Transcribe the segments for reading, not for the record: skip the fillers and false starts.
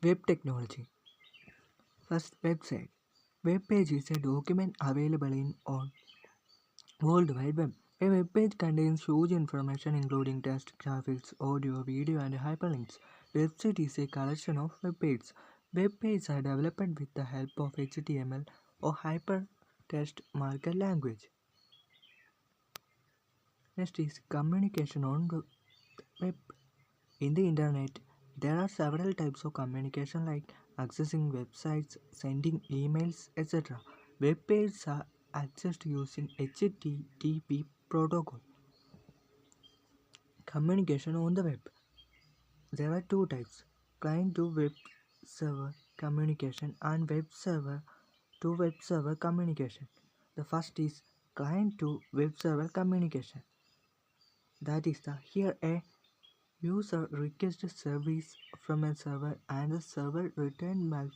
Web technology. First, website. Web page is a document available in on World Wide Web. A web page contains huge information including text, graphics, audio, video, and hyperlinks. Website is a collection of web pages. Web pages are developed with the help of HTML or hypertext markup language. Next is communication on the web. In the internet, there are several types of communication like accessing websites, sending emails, etc. Web pages are accessed using HTTP protocol. Communication on the web. There are two types: client to web server communication and web server to web server communication. The first is client to web server communication. That is here a user requests a service from a server and the server returns back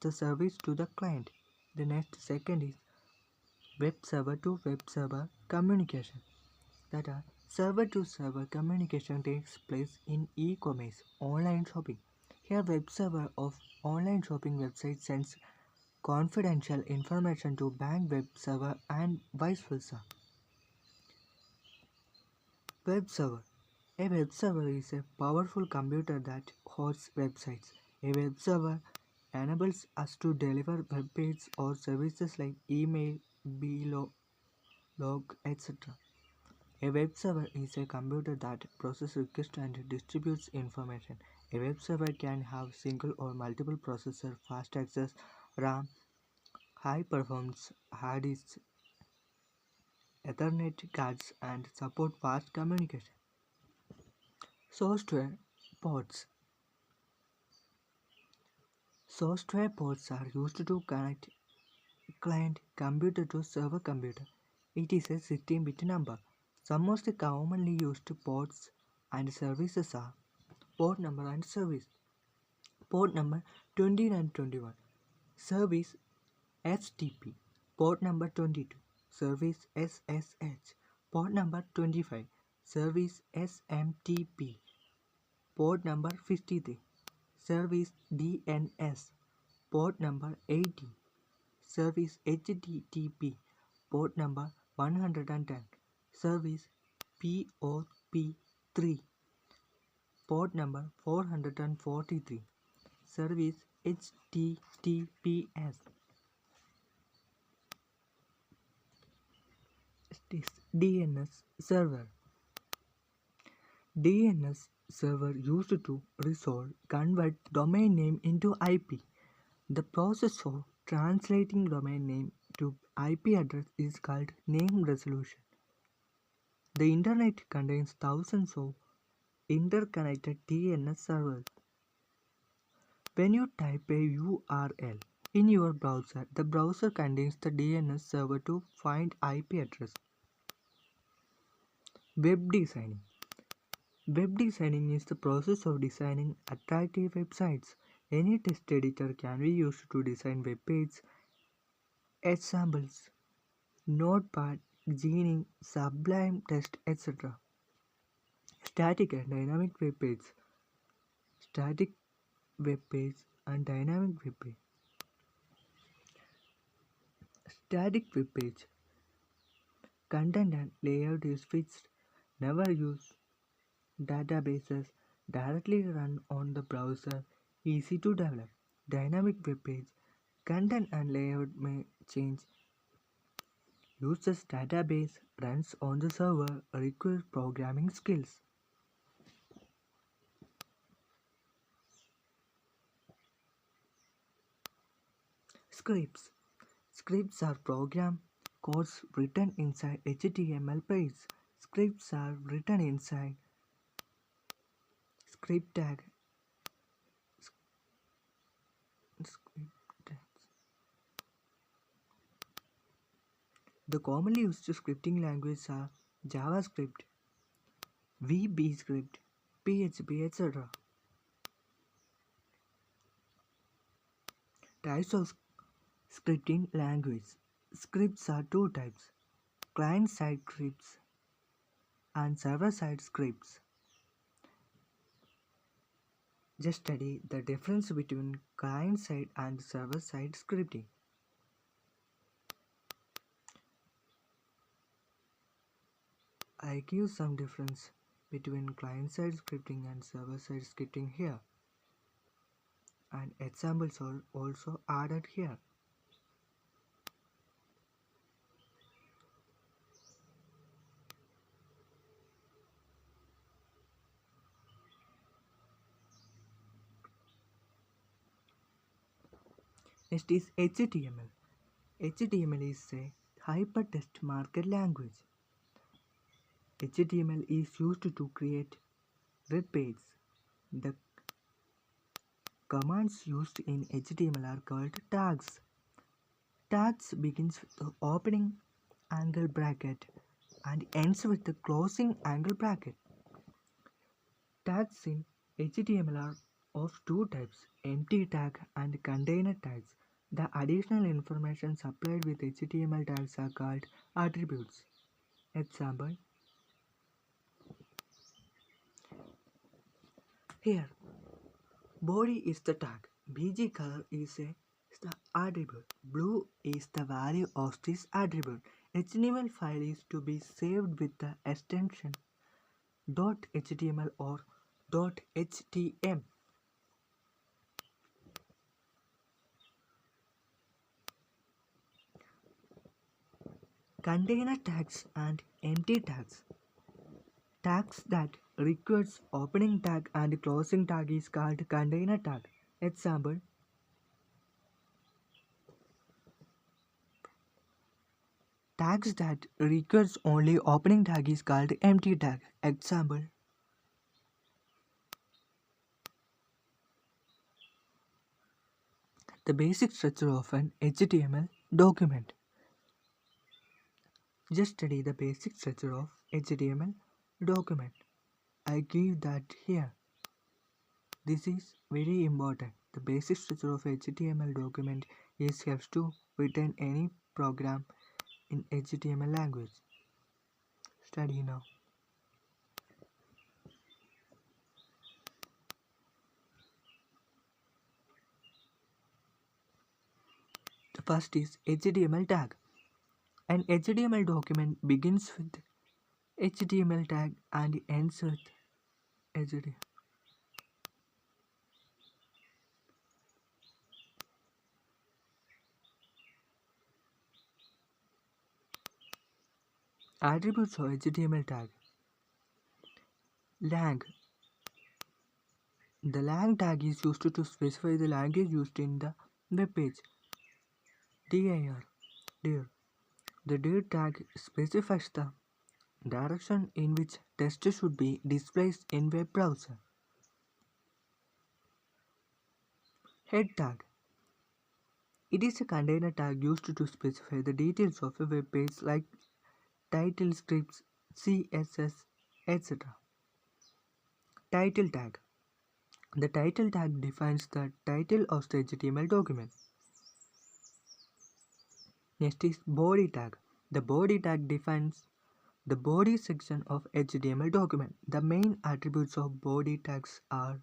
the service to the client. The next second is web server to web server communication. That are server to server communication takes place in e-commerce, online shopping. Here web server of online shopping website sends confidential information to bank web server and vice versa. Web server. A web server is a powerful computer that hosts websites. A web server enables us to deliver web pages or services like email, blog, etc. A web server is a computer that processes requests and distributes information. A web server can have single or multiple processors, fast access, RAM, high performance hard disks, Ethernet cards, and support fast communication. Software ports. Software ports are used to connect client computer to server computer. It is a 16-bit number. Some of the commonly used ports and services are port number and service. Port number 20 and 21. Service STP. Port number 22. Service SSH. Port number 25. Service SMTP. Port number 53. Service DNS. Port number 80. Service HTTP. Port number 110. Service POP3. Port number 443. Service HTTPS. DNS server. DNS server used to convert domain name into IP. The process of translating domain name to IP address is called name resolution. The internet contains thousands of interconnected DNS servers. When you type a URL in your browser, the browser contains the DNS server to find IP address. Web designing. Web designing is the process of designing attractive websites. Any text editor can be used to design web pages. Examples: Notepad, Genie, Sublime Text, etc. Static and dynamic web page. Static web page and dynamic web page. Static web page. Content and layout is fixed. Never use databases. Directly run on the browser. Easy to develop. Dynamic web page. Content and layout may change. Uses database. Runs on the server. Requires programming skills. Scripts. Scripts are program codes written inside HTML pages. Scripts are written inside script tag. Script tags. The commonly used scripting languages are JavaScript, VB script, PHP, etc. Types of scripting language. Scripts are two types: client-side scripts and server-side scripts. Just study the difference between client-side and server-side scripting. I give some difference between client-side scripting and server-side scripting here, and examples are also added here. Next is HTML. HTML is a hypertext markup language. HTML is used to create web pages. The commands used in HTML are called tags. Tags begins with the opening angle bracket and ends with the closing angle bracket. Tags in HTML are of two types, empty tag and container tags. The additional information supplied with HTML tags are called attributes. Example, here, body is the tag, BG color is the attribute, blue is the value of this attribute. HTML file is to be saved with the extension .html or .htm. Container tags and empty tags. Tags that requires opening tag and closing tag is called container tag. Example, tags that requires only opening tag is called empty tag. Example, the basic structure of an HTML document. Just study the basic structure of HTML document. I give that here. This is very important. The basic structure of HTML document is helps to written any program in HTML language. Study now. The first is HTML tag. An HTML document begins with HTML tag and ends with HTML. Attributes of HTML tag. Lang. The lang tag is used to specify the language used in the web page. dir. dir. The dir tag specifies the direction in which text should be displayed in web browser. Head tag. It is a container tag used to specify the details of a web page like title scripts, CSS, etc. Title tag. The title tag defines the title of the HTML document. Next is body tag. The body tag defines the body section of HTML document. The main attributes of body tags are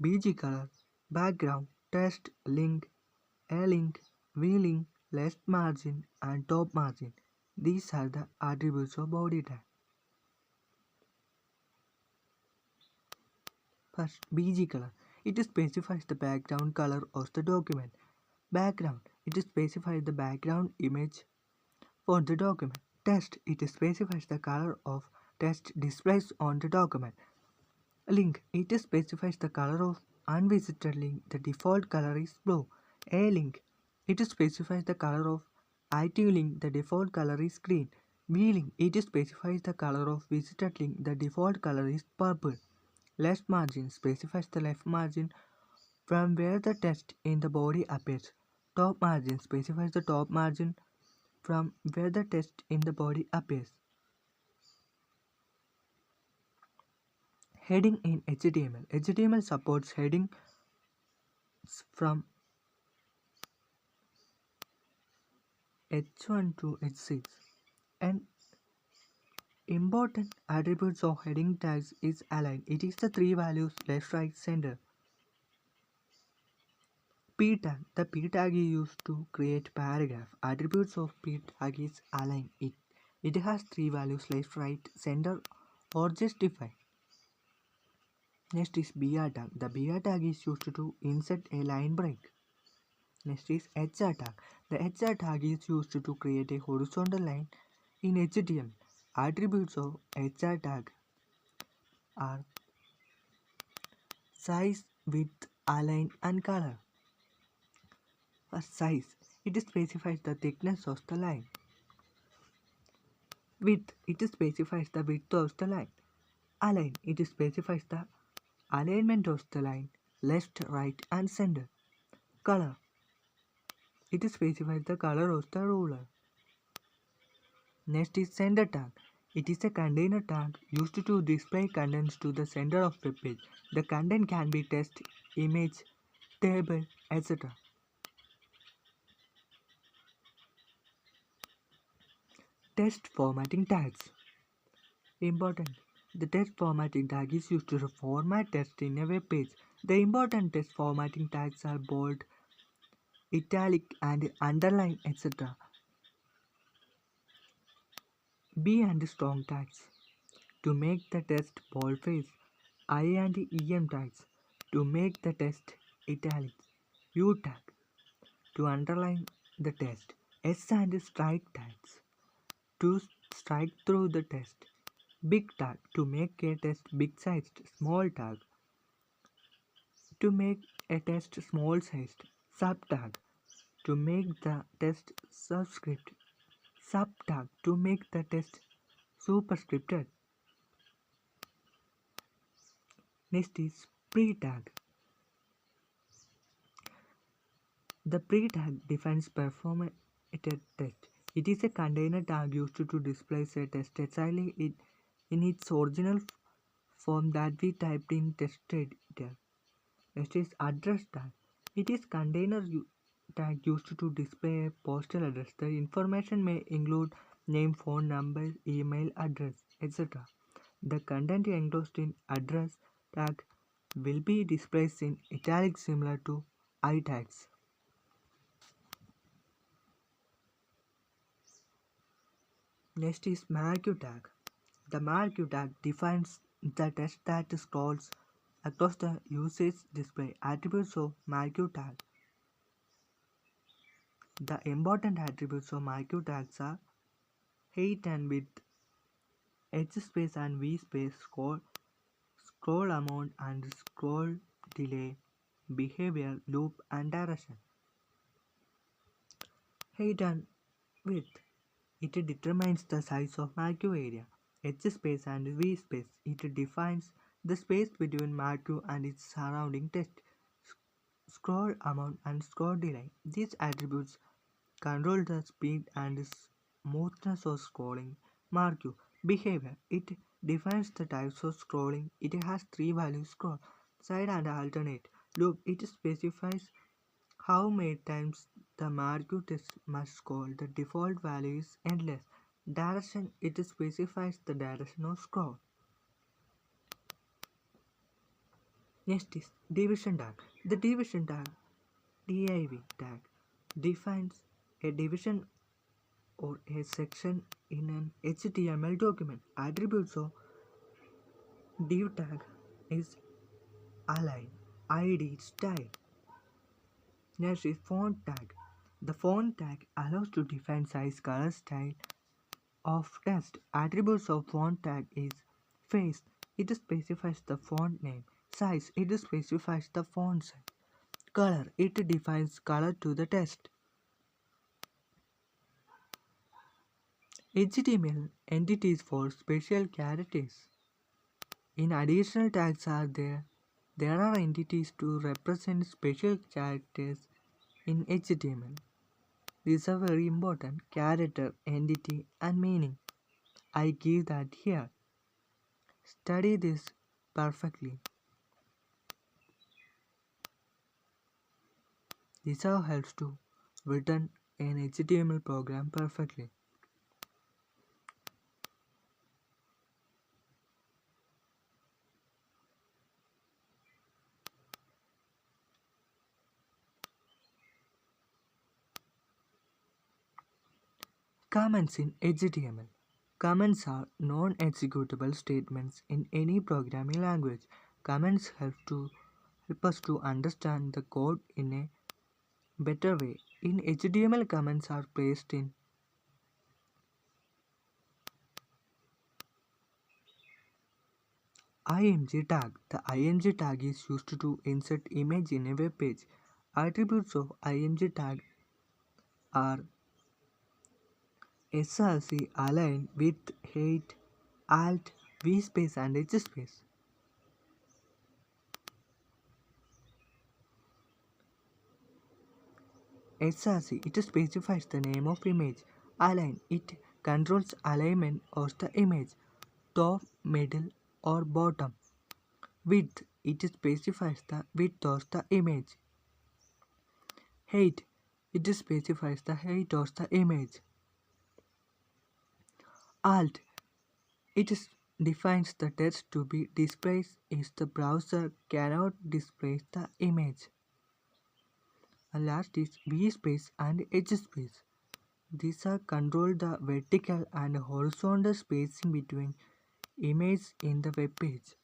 BG color, background, text, link, a link, v-link, left margin and top margin. These are the attributes of body tag. First, BG color. It specifies the background color of the document. Background. It specifies the background image for the document. Text. It specifies the color of text displays on the document. Link. It specifies the color of unvisited link. The default color is blue. A link. It specifies the color of active link. The default color is green. V link. It specifies the color of visited link. The default color is purple. Left margin specifies the left margin from where the text in the body appears. Top margin specifies the top margin from where the text in the body appears. Heading in HTML. HTML supports headings from H1 to H6 and Important attributes of heading tags is align. It is the three values left, right, center. P tag. The P tag is used to create paragraph. Attributes of P tag is align. It has three values left, right, center, or justify. Next is BR tag. The BR tag is used to insert a line break. Next is HR tag. The HR tag is used to create a horizontal line in HTML. Attributes of HR tag are size, width, align, and color. For size, it specifies the thickness of the line. Width, it specifies the width of the line. Align, it specifies the alignment of the line, left, right, and center. Color, it specifies the color of the ruler. Next is center tag. It is a container tag used to display contents to the center of the page. The content can be text, image, table, etc. Text formatting tags. Important. The text formatting tag is used to format text in a web page. The important text formatting tags are bold, italic, and underline, etc. B and strong tags. To make the text boldface, I and EM tags. To make the text italic, U tag. To underline the text, S and strike tags. To strike through the text, big tag. To make a text big sized, small tag. To make a text small sized, sub tag. To make the text subscript, sub tag. To make the text superscripted. Next is pre tag. The pre tag defines performative text. It is a container tag used to display a text exactly in its original form that we typed in text editor. Next is address tag. It is container tag used to display a postal address. The information may include name, phone number, email address, etc. The content enclosed in address tag will be displayed in italics similar to I tags. Next is marquee tag. The marquee tag defines the text that scrolls across the usage display. Attributes of marquee tag. The important attributes of marquee tags are height and width, edge space and V space, scroll amount and scroll delay, behavior, loop and direction. Height and width. It determines the size of marquee area. Edge space and V space. It defines the space between marquee and its surrounding text. Scroll amount and scroll delay. These attributes control the speed and smoothness of scrolling. Marquee. Behavior. It defines the types of scrolling. It has three values: scroll, side and alternate. Loop. It specifies how many times the marquee text must scroll. The default value is endless. Direction. It specifies the direction of scroll. Next is division tag. The division tag, div tag, defines a division or a section in an HTML document. Attributes of div tag is align, ID, style. Next is font tag. The font tag allows to define size, color, style of text. Attributes of font tag is face. It specifies the font name. Size. It specifies the font size. Color. It defines color to the text. HTML entities for special characters. In additional tags are there are entities to represent special characters in HTML. These are very important: character, entity, and meaning. I give that here. Study this perfectly. This all helps to written an HTML program perfectly. Comments in HTML. Comments are non-executable statements in any programming language. Comments help us to understand the code in a better way. In HTML, comments are placed in img tag. The img tag is used to insert image in a web page. Attributes of img tag are src, align, width, height, alt, vspace and hspace. src, it specifies the name of image. Align, it controls alignment of the image, top, middle or bottom. Width, it specifies the width of the image. Height, it specifies the height of the image. Alt, it defines the text to be displayed if the browser cannot display the image. And last is vspace and hspace. These are control the vertical and horizontal spacing between images in the web page.